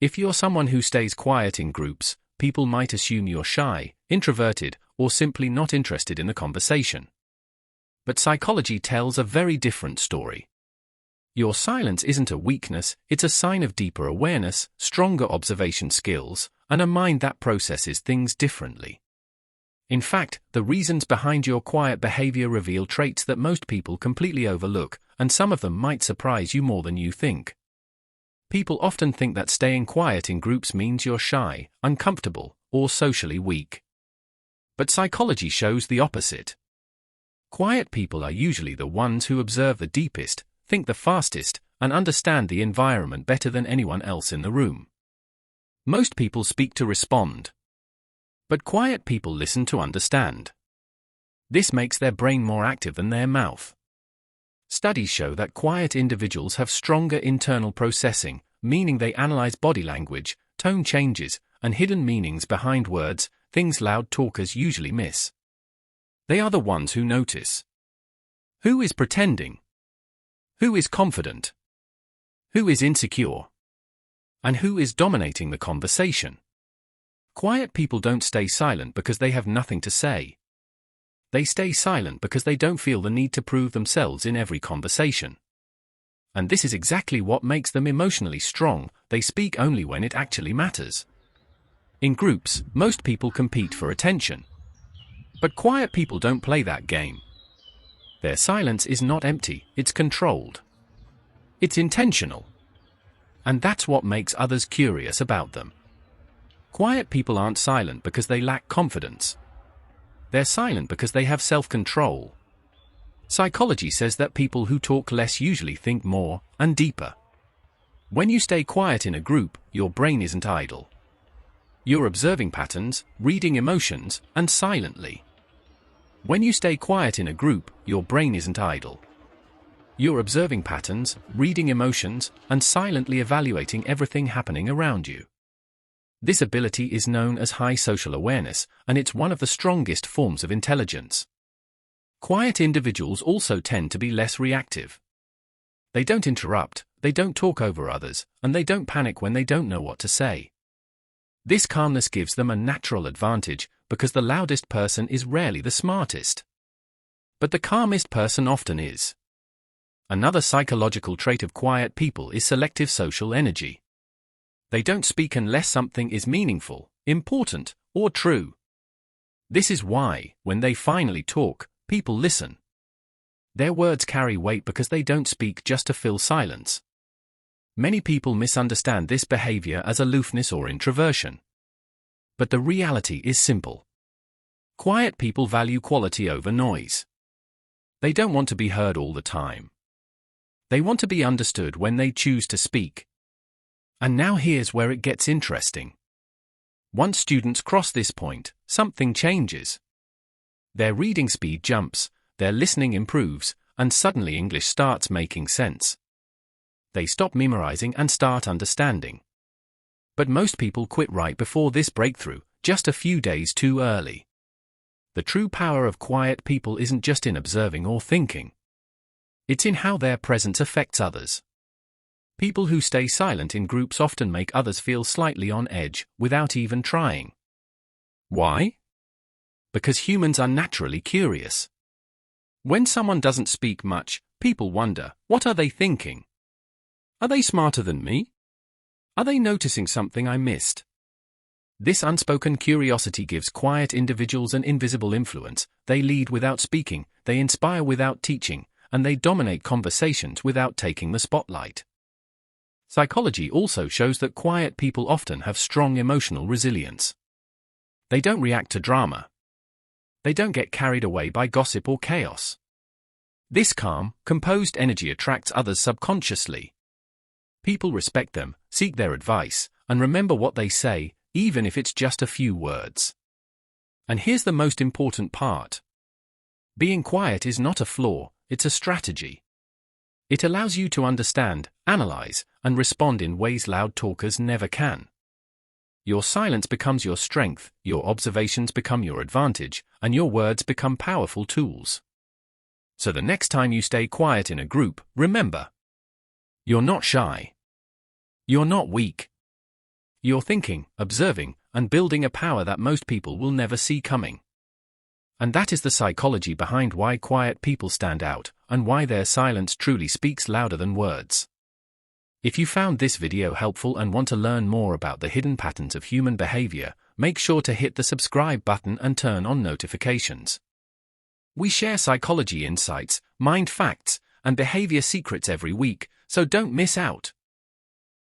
If you're someone who stays quiet in groups, people might assume you're shy, introverted, or simply not interested in the conversation. But psychology tells a very different story. Your silence isn't a weakness, it's a sign of deeper awareness, stronger observation skills, and a mind that processes things differently. In fact, the reasons behind your quiet behavior reveal traits that most people completely overlook, and some of them might surprise you more than you think. People often think that staying quiet in groups means you're shy, uncomfortable, or socially weak. But psychology shows the opposite. Quiet people are usually the ones who observe the deepest, think the fastest, and understand the environment better than anyone else in the room. Most people speak to respond. But quiet people listen to understand. This makes their brain more active than their mouth. Studies show that quiet individuals have stronger internal processing, meaning they analyze body language, tone changes, and hidden meanings behind words, things loud talkers usually miss. They are the ones who notice. Who is pretending? Who is confident? Who is insecure? And who is dominating the conversation? Quiet people don't stay silent because they have nothing to say. They stay silent because they don't feel the need to prove themselves in every conversation. And this is exactly what makes them emotionally strong. They speak only when it actually matters. In groups, most people compete for attention. But quiet people don't play that game. Their silence is not empty, it's controlled. It's intentional. And that's what makes others curious about them. Quiet people aren't silent because they lack confidence. They're silent because they have self-control. Psychology says that people who talk less usually think more and deeper. When you stay quiet in a group, your brain isn't idle. You're observing patterns, reading emotions, and silently. When you stay quiet in a group, your brain isn't idle. You're observing patterns, reading emotions, and silently evaluating everything happening around you. This ability is known as high social awareness, and it's one of the strongest forms of intelligence. Quiet individuals also tend to be less reactive. They don't interrupt, they don't talk over others, and they don't panic when they don't know what to say. This calmness gives them a natural advantage, because the loudest person is rarely the smartest. But the calmest person often is. Another psychological trait of quiet people is selective social energy. They don't speak unless something is meaningful, important, or true. This is why, when they finally talk, people listen. Their words carry weight because they don't speak just to fill silence. Many people misunderstand this behavior as aloofness or introversion. But the reality is simple. Quiet people value quality over noise. They don't want to be heard all the time. They want to be understood when they choose to speak. And now here's where it gets interesting. Once students cross this point, something changes. Their reading speed jumps, their listening improves, and suddenly English starts making sense. They stop memorizing and start understanding. But most people quit right before this breakthrough, just a few days too early. The true power of quiet people isn't just in observing or thinking. It's in how their presence affects others. People who stay silent in groups often make others feel slightly on edge, without even trying. Why? Because humans are naturally curious. When someone doesn't speak much, people wonder, what are they thinking? Are they smarter than me? Are they noticing something I missed? This unspoken curiosity gives quiet individuals an invisible influence. They lead without speaking, they inspire without teaching, and they dominate conversations without taking the spotlight. Psychology also shows that quiet people often have strong emotional resilience. They don't react to drama. They don't get carried away by gossip or chaos. This calm, composed energy attracts others subconsciously. People respect them, seek their advice, and remember what they say, even if it's just a few words. And here's the most important part. Being quiet is not a flaw, it's a strategy. It allows you to understand, analyze, and respond in ways loud talkers never can. Your silence becomes your strength, your observations become your advantage, and your words become powerful tools. So the next time you stay quiet in a group, remember. You're not shy. You're not weak. You're thinking, observing, and building a power that most people will never see coming. And that is the psychology behind why quiet people stand out, and why their silence truly speaks louder than words. If you found this video helpful and want to learn more about the hidden patterns of human behavior, make sure to hit the subscribe button and turn on notifications. We share psychology insights, mind facts, and behavior secrets every week, so don't miss out.